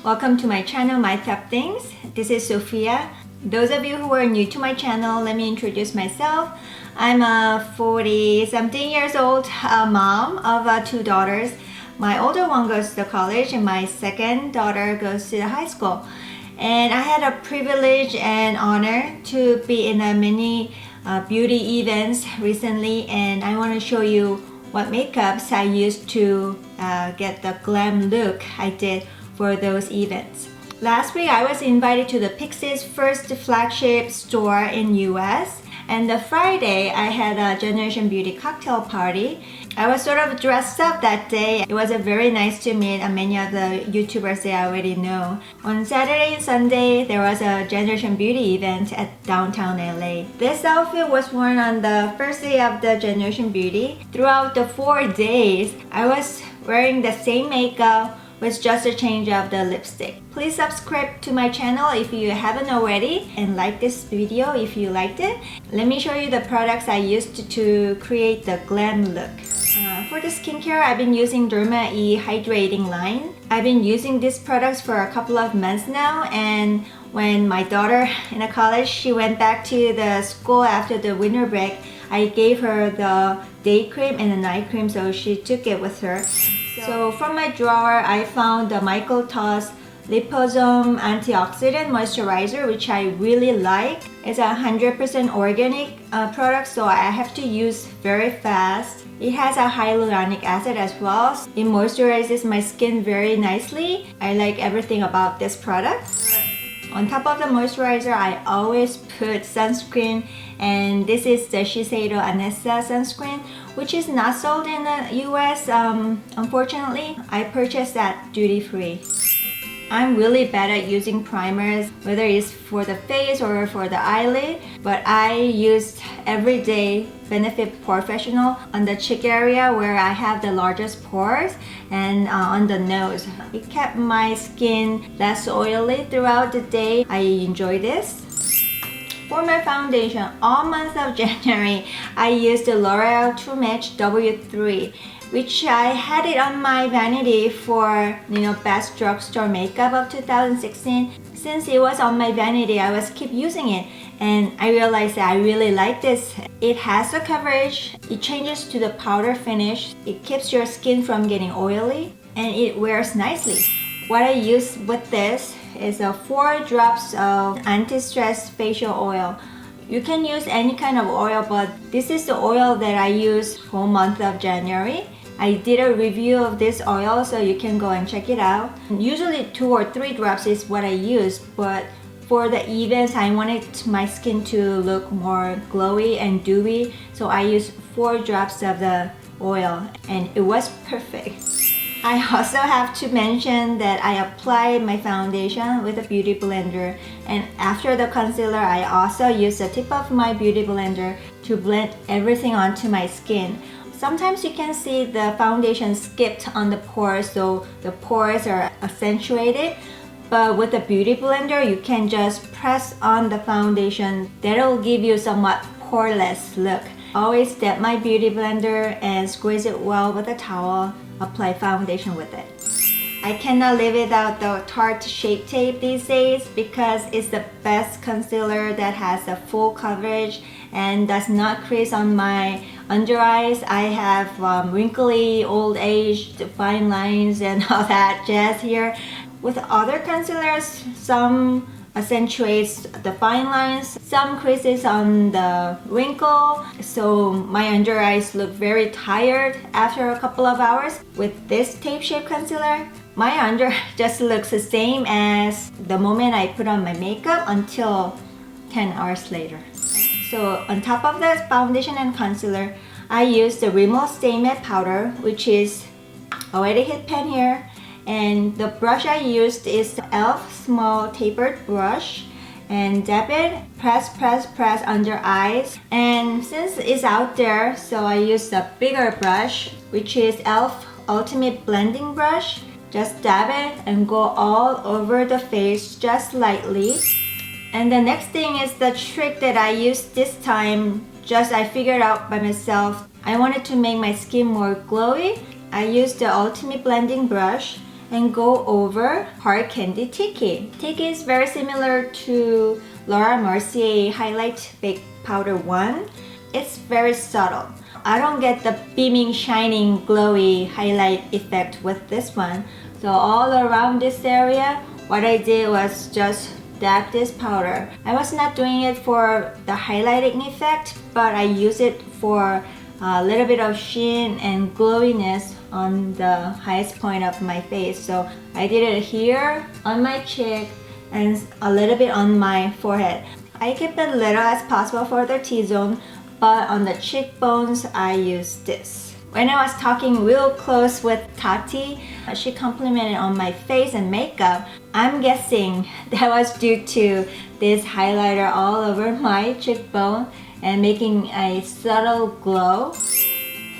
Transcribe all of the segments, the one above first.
Welcome to my channel, My Top Things. This is Sophia. Those of you who are new to my channel, let me introduce myself. I'm a 40-something years old mom of two daughters. My older one goes to college and my second daughter goes to high school. And I had a privilege and honor to be in many beauty events recently, and I want to show you what makeups I used to get the glam look I did for those events. Last week I was invited to the PIXI's first flagship store in US, and the Friday I had a Generation Beauty cocktail party. I was sort of dressed up that day. It was very nice to meet many of the YouTubers that I already know. On Saturday and Sunday, there was a Generation Beauty event at downtown LA. This outfit was worn on the first day of the Generation Beauty. Throughout the 4 days, I was wearing the same makeup with just a change of the lipstick. Please subscribe to my channel if you haven't already, and like this video if you liked it. Let me show you the products I used to create the glam look. For the skincare, I've been using Derma E Hydrating line. I've been using these products for a couple of months now, and when my daughter in college, she went back to the school after the winter break, I gave her the day cream and the night cream, so she took it with her. So from my drawer, I found the Michael Toss Liposome Antioxidant Moisturizer, which I really like. It's a 100% organic product, so I have to use very fast. It has a hyaluronic acid as well. It moisturizes my skin very nicely. I like everything about this product. On top of the moisturizer, I always put sunscreen, and this is the Shiseido Anessa sunscreen, which is not sold in the US, unfortunately. I purchased that duty-free. I'm really bad at using primers, whether it's for the face or for the eyelid, but I used Everyday Benefit Professional on the cheek area where I have the largest pores, and on the nose. It kept my skin less oily throughout the day. I enjoy this. For my foundation, all month of January, I used the L'Oreal True Match W3, which I had it on my vanity for, best drugstore makeup of 2016. Since it was on my vanity, I was keep using it, and I realized that I really like this. It has the coverage, it changes to the powder finish, it keeps your skin from getting oily, and it wears nicely. What I use with this is 4 drops of anti-stress facial oil. You can use any kind of oil, but this is the oil that I use whole month of January. I did a review of this oil, so you can go and check it out. Usually 2 or 3 drops is what I use, but for the events, I wanted my skin to look more glowy and dewy, so I used 4 drops of the oil, and it was perfect. I also have to mention that I applied my foundation with a beauty blender, and after the concealer, I also used the tip of my beauty blender to blend everything onto my skin. Sometimes you can see the foundation skipped on the pores, so the pores are accentuated. But with the beauty blender, you can just press on the foundation. That'll give you somewhat poreless look. Always dab my beauty blender and squeeze it well with a towel. Apply foundation with it. I cannot live without the Tarte Shape Tape these days because it's the best concealer that has a full coverage and does not crease on my under eyes. I have wrinkly, old age, fine lines and all that jazz here. With other concealers, some accentuates the fine lines, some creases on the wrinkle, so my under eyes look very tired after a couple of hours. With this tape shape concealer, my under just looks the same as the moment I put on my makeup until 10 hours later. So on top of the foundation and concealer, I use the Rimmel Stay Matte Powder, which is already hit pan here. And the brush I used is the e.l.f. small tapered brush, and dab it, press under eyes. And since it's out there, so I used a bigger brush, which is e.l.f. Ultimate Blending Brush. Just dab it and go all over the face just lightly. And the next thing is the trick that I used this time, I figured out by myself. I wanted to make my skin more glowy. I used the Ultimate Blending Brush and go over Hard Candy Tiki. Tiki is very similar to Laura Mercier Highlight Bake Powder 1. It's very subtle. I don't get the beaming, shining, glowy highlight effect with this one. So all around this area, what I did was just dab this powder. I was not doing it for the highlighting effect, but I use it for a little bit of sheen and glowiness on the highest point of my face. So I did it here, on my cheek, and a little bit on my forehead. I keep it little as possible for the T-zone, but on the cheekbones, I use this. When I was talking real close with Tati, she complimented on my face and makeup. I'm guessing that was due to this highlighter all over my cheekbone and making a subtle glow.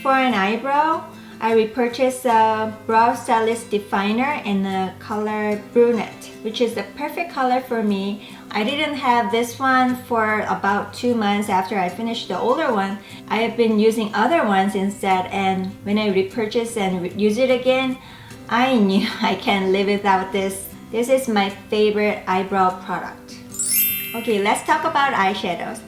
For an eyebrow, I repurchased a Brow Stylist Definer in the color Brunette, which is the perfect color for me. I didn't have this one for about 2 months after I finished the older one. I have been using other ones instead, and when I repurchased and use it again, I knew I can't live without this. This is my favorite eyebrow product. Okay, let's talk about eyeshadows.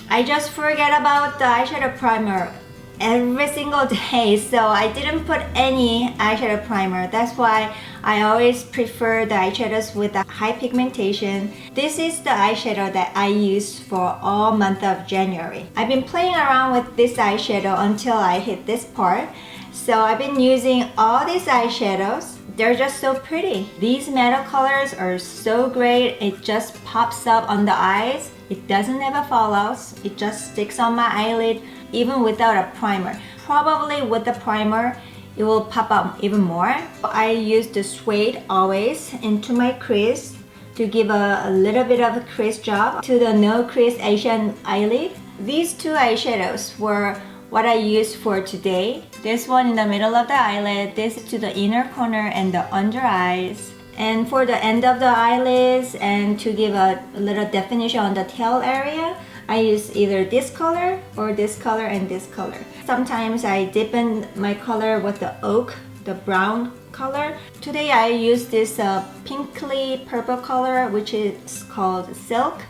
I just forget about the eyeshadow primer every single day, so I didn't put any eyeshadow primer. That's why I always prefer the eyeshadows with a high pigmentation. This is the eyeshadow that I use for all month of January. I've been playing around with this eyeshadow until I hit this part. So I've been using all these eyeshadows. They're just so pretty. These metal colors are so great. It just pops up on the eyes. It doesn't ever fall out. It just sticks on my eyelid even without a primer. Probably with the primer, it will pop up even more. I use the suede always into my crease to give a little bit of a crease job to the no crease Asian eyelid. These two eyeshadows were what I used for today. This one in the middle of the eyelid, this to the inner corner and the under eyes. And for the end of the eyelids and to give a little definition on the tail area, I use either this color or this color and this color. Sometimes I deepen my color with the oak, the brown color. Today I use this pinkly purple color, which is called Silk,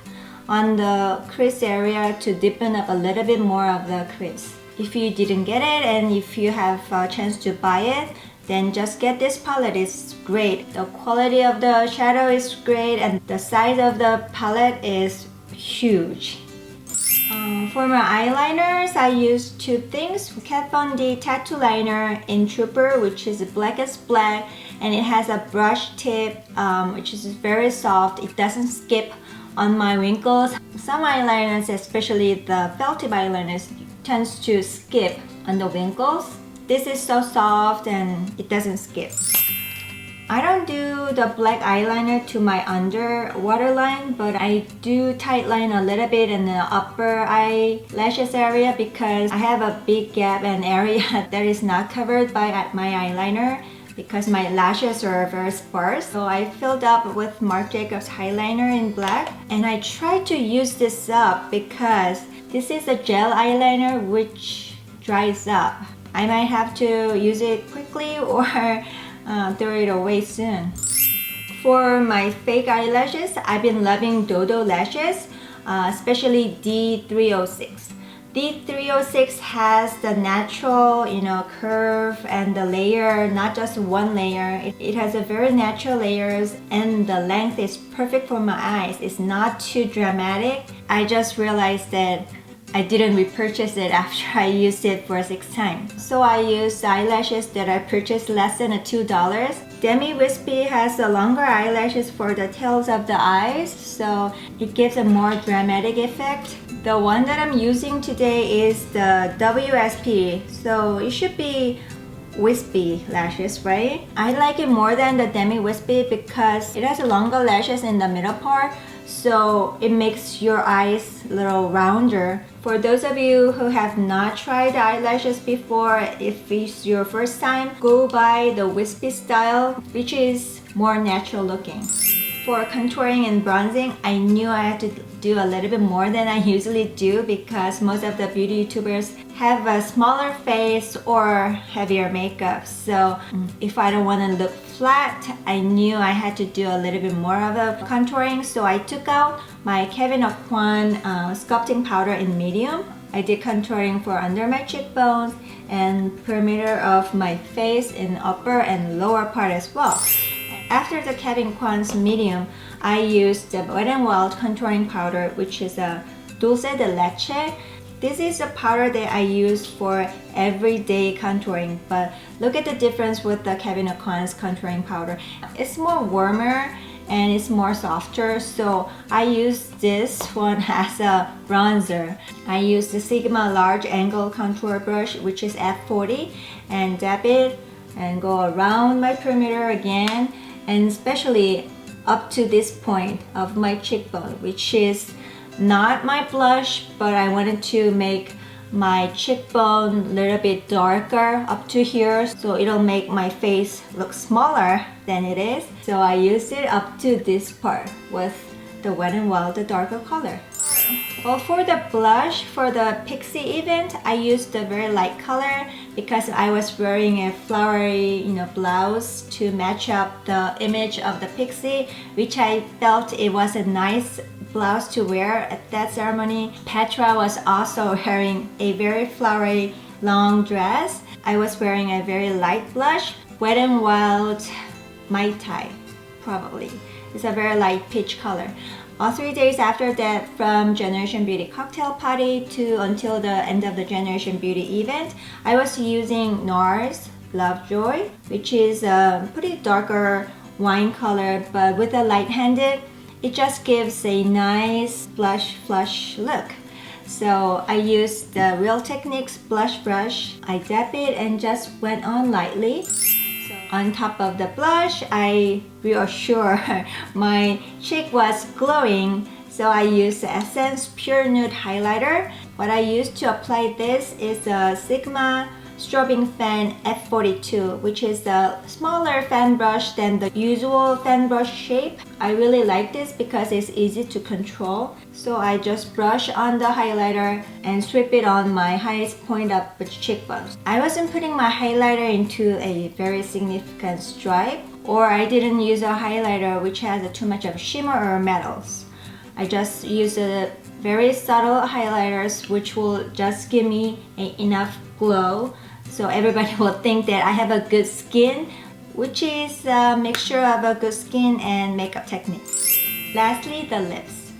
on the crease area to deepen up a little bit more of the crease. If you didn't get it and if you have a chance to buy it, then just get this palette. It's great. The quality of the shadow is great and the size of the palette is huge. For my eyeliners, I use two things. Kat Von D Tattoo Liner in Trooper, which is black as black, and it has a brush tip, which is very soft. It doesn't skip on my wrinkles. Some eyeliners, especially the felt tip eyeliners, tends to skip on the wrinkles. This is so soft and it doesn't skip. I don't do the black eyeliner to my under waterline, but I do tightline a little bit in the upper eyelashes area because I have a big gap and area that is not covered by my eyeliner because my lashes are very sparse. So I filled up with Marc Jacobs eyeliner in black, and I tried to use this up because this is a gel eyeliner which dries up. I might have to use it quickly or throw it away soon. For my fake eyelashes, I've been loving Dodo lashes, especially D306. D306 has the natural, curve and the layer, not just one layer. It has a very natural layers and the length is perfect for my eyes. It's not too dramatic. I just realized that I didn't repurchase it after I used it for 6 times. So I used eyelashes that I purchased less than $2. Demi Wispy has the longer eyelashes for the tails of the eyes, so it gives a more dramatic effect. The one that I'm using today is the WSP, so it should be wispy lashes, right? I like it more than the Demi Wispy because it has longer lashes in the middle part, so it makes your eyes a little rounder. For those of you who have not tried eyelashes before, if it's your first time, go buy the wispy style, which is more natural looking. For contouring and bronzing, I knew I had to do a little bit more than I usually do because most of the beauty YouTubers have a smaller face or heavier makeup. So if I don't want to look flat, I knew I had to do a little bit more of a contouring. So I took out my Kevyn Aucoin sculpting powder in medium. I did contouring for under my cheekbones and perimeter of my face in upper and lower part as well. After the Kevyn Aucoin's medium, I used the Wet n Wild contouring powder, which is a dulce de leche. This is a powder that I use for everyday contouring, but look at the difference with the Kevyn Aucoin's contouring powder. It's more warmer and it's more softer, so I use this one as a bronzer. I use the Sigma large angle contour brush, which is F40, and dab it and go around my perimeter again, and especially up to this point of my cheekbone, which is not my blush, but I wanted to make my cheekbone a little bit darker up to here, so it'll make my face look smaller than it is. So I used it up to this part with the Wet n Wild, the darker color. Well, for the blush, for the PIXI event, I used a very light color because I was wearing a flowery, blouse to match up the image of the PIXI, which I felt it was a nice blouse to wear at that ceremony. Petra was also wearing a very flowery long dress. I was wearing a very light blush, Wet n Wild Mai Tai, probably. It's a very light peach color. 3 days after that, from Generation Beauty cocktail party to until the end of the Generation Beauty event, I was using NARS Lovejoy, which is a pretty darker wine color, but with a light-handed, it just gives a nice blush flush look. So I used the Real Techniques blush brush. I dab it and just went on lightly. On top of the blush, I reassure my cheek was glowing, so I used the Essence Pure Nude Highlighter. What I used to apply this is a Sigma Strobing Fan F42, which is a smaller fan brush than the usual fan brush shape. I really like this because it's easy to control. So I just brush on the highlighter and sweep it on my highest point of the cheekbones. I wasn't putting my highlighter into a very significant stripe, or I didn't use a highlighter which has too much of shimmer or metals. I just use a very subtle highlighters which will just give me enough glow, so everybody will think that I have a good skin, which is a mixture of a good skin and makeup technique. Lastly, the lips.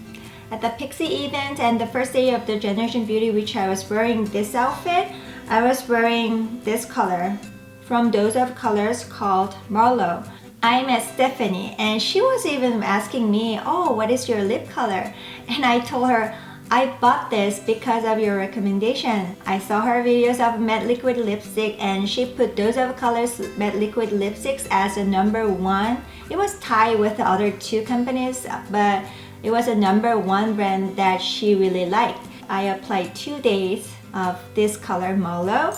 At the PIXI event and the first day of the Generation Beauty, which I was wearing this outfit, I was wearing this color from Dose of Colors called Marlowe. I met Stephanie and she was even asking me, oh, what is your lip color? And I told her, I bought this because of your recommendation. I saw her videos of matte liquid lipstick and she put Dose of Colors matte liquid lipsticks as a #1. It was tied with the other two companies, but it was a #1 brand that she really liked. I applied 2 days of this color Marlowe.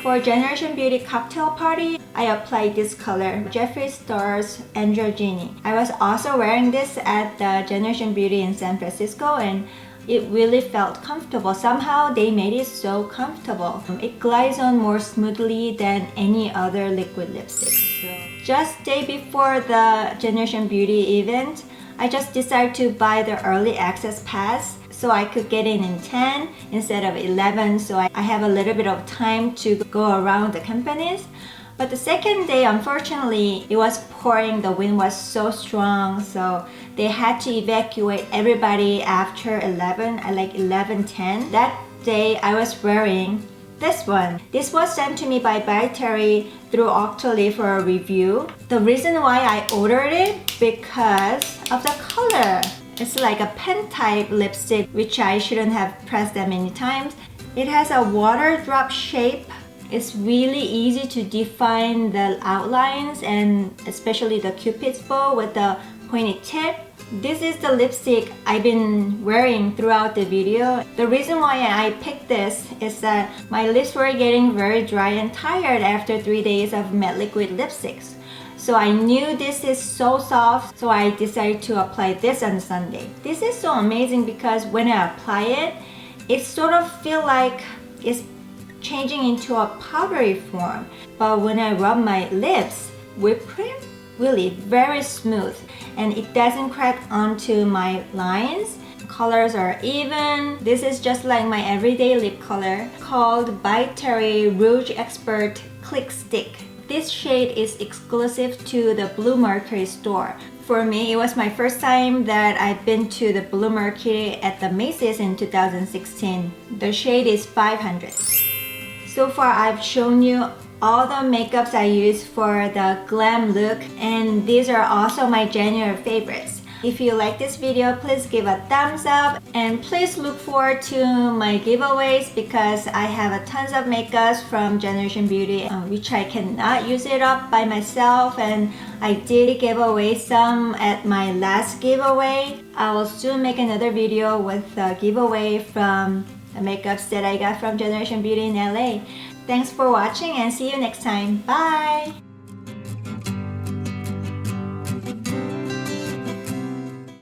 For Generation Beauty cocktail party, I applied this color, Jeffree Star's Androgyny. I was also wearing this at the Generation Beauty in San Francisco and it really felt comfortable. Somehow they made it so comfortable. It glides on more smoothly than any other liquid lipstick. So just day before the Generation Beauty event, I just decided to buy the early access pass so I could get in 10 instead of 11, so I have a little bit of time to go around the companies. But the second day, unfortunately, it was pouring. The wind was so strong, so they had to evacuate everybody after 11, like 11:10. That day, I was wearing this one. This was sent to me by Terry through Octoly for a review. The reason why I ordered it because of the color. It's like a pen type lipstick, which I shouldn't have pressed that many times. It has a water drop shape. It's really easy to define the outlines and especially the cupid's bow with the pointed tip. This is the lipstick I've been wearing throughout the video. The reason why I picked this is that my lips were getting very dry and tired after 3 days of matte liquid lipsticks. So I knew this is so soft, so I decided to apply this on Sunday. This is so amazing because when I apply it, it sort of feel like it's changing into a powdery form. But when I rub my lips, whipped cream, really very smooth, and it doesn't crack onto my lines. Colors are even. This is just like my everyday lip color called By Terry Rouge Expert Click Stick. This shade is exclusive to the Blue Mercury store. For me, it was my first time that I've been to the Blue Mercury at the Macy's in 2016. The shade is 500. So far, I've shown you all the makeups I use for the glam look, and these are also my January favorites. If you like this video, please give a thumbs up and please look forward to my giveaways because I have a tons of makeups from Generation Beauty which I cannot use it up by myself, and I did give away some at my last giveaway. I will soon make another video with a giveaway from the makeups that I got from Generation Beauty in LA. Thanks for watching and see you next time. Bye!